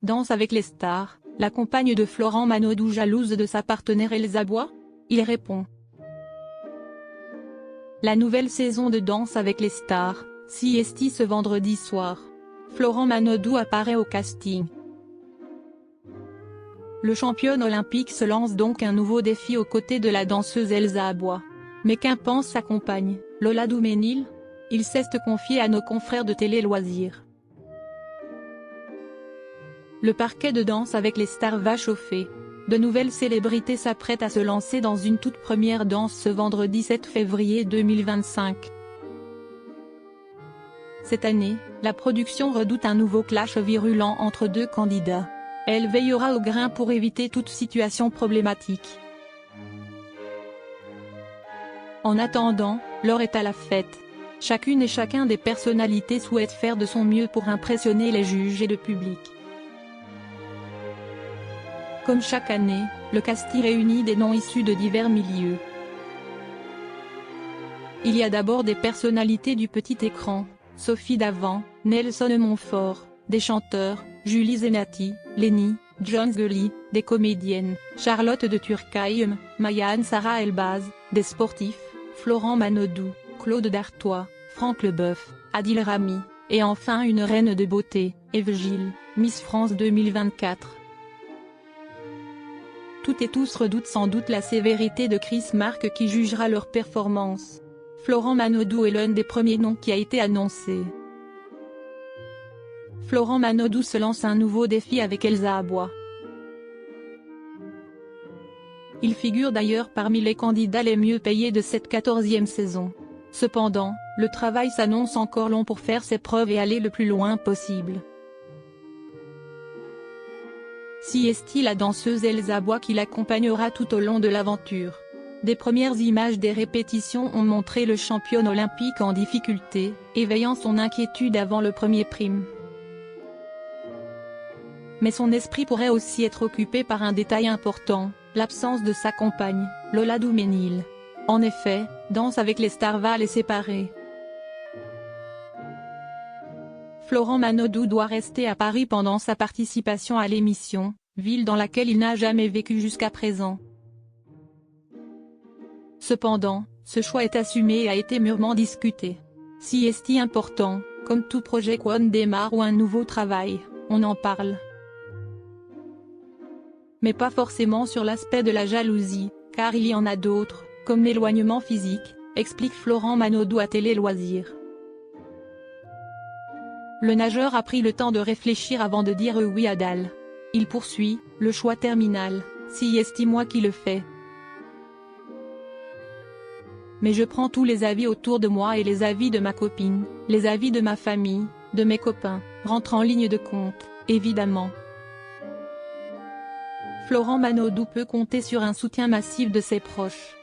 Danse avec les stars, la compagne de Florent Manodou jalouse de sa partenaire Elsa Bois? Il répond. La nouvelle saison de Danse avec les stars, CST ce vendredi soir. Florent Manodou apparaît au casting. Le championne olympique se lance donc un nouveau défi aux côtés de la danseuse Elsa Bois. Mais qu'en pense sa compagne, Lola Duménil? Il s'est confié à nos confrères de Télé Loisirs. Le parquet de Danse avec les stars va chauffer. De nouvelles célébrités s'apprêtent à se lancer dans une toute première danse ce vendredi 7 février 2025. Cette année, la production redoute un nouveau clash virulent entre deux candidats. Elle veillera au grain pour éviter toute situation problématique. En attendant, l'heure est à la fête. Chacune et chacun des personnalités souhaite faire de son mieux pour impressionner les juges et le public. Comme chaque année, le casting réunit des noms issus de divers milieux. Il y a d'abord des personnalités du petit écran, Sophie Davant, Nelson Montfort, des chanteurs, Julie Zenati, Lenny, John Gully, des comédiennes, Charlotte de Turckheim, Maya Sarah Elbaz, des sportifs, Florent Manodou, Claude Dartois, Franck Leboeuf, Adil Rami, et enfin une reine de beauté, Eve Gilles, Miss France 2024. Toutes et tous redoutent sans doute la sévérité de Chris Marques qui jugera leur performance. Florent Manodou est l'un des premiers noms qui a été annoncé. Florent Manodou se lance un nouveau défi avec Elsa Bois. Il figure d'ailleurs parmi les candidats les mieux payés de cette 14e saison. Cependant, le travail s'annonce encore long pour faire ses preuves et aller le plus loin possible. CST la danseuse Elsa Bois qui l'accompagnera tout au long de l'aventure. Des premières images des répétitions ont montré le championne olympique en difficulté, éveillant son inquiétude avant le premier prime. Mais son esprit pourrait aussi être occupé par un détail important, l'absence de sa compagne, Lola Duménil. En effet, Danse avec les stars va les séparer. Florent Manodou doit rester à Paris pendant sa participation à l'émission, ville dans laquelle il n'a jamais vécu jusqu'à présent. Cependant, ce choix est assumé et a été mûrement discuté. Si est-il important, comme tout projet qu'on démarre ou un nouveau travail, on en parle. Mais pas forcément sur l'aspect de la jalousie, car il y en a d'autres, comme l'éloignement physique, explique Florent Manodou à Télé Loisirs. Le nageur a pris le temps de réfléchir avant de dire oui à Dal. Il poursuit, le choix terminal, si est moi qui le fais. Mais je prends tous les avis autour de moi et les avis de ma copine, les avis de ma famille, de mes copains, rentrent en ligne de compte, évidemment. Florent Manodou peut compter sur un soutien massif de ses proches.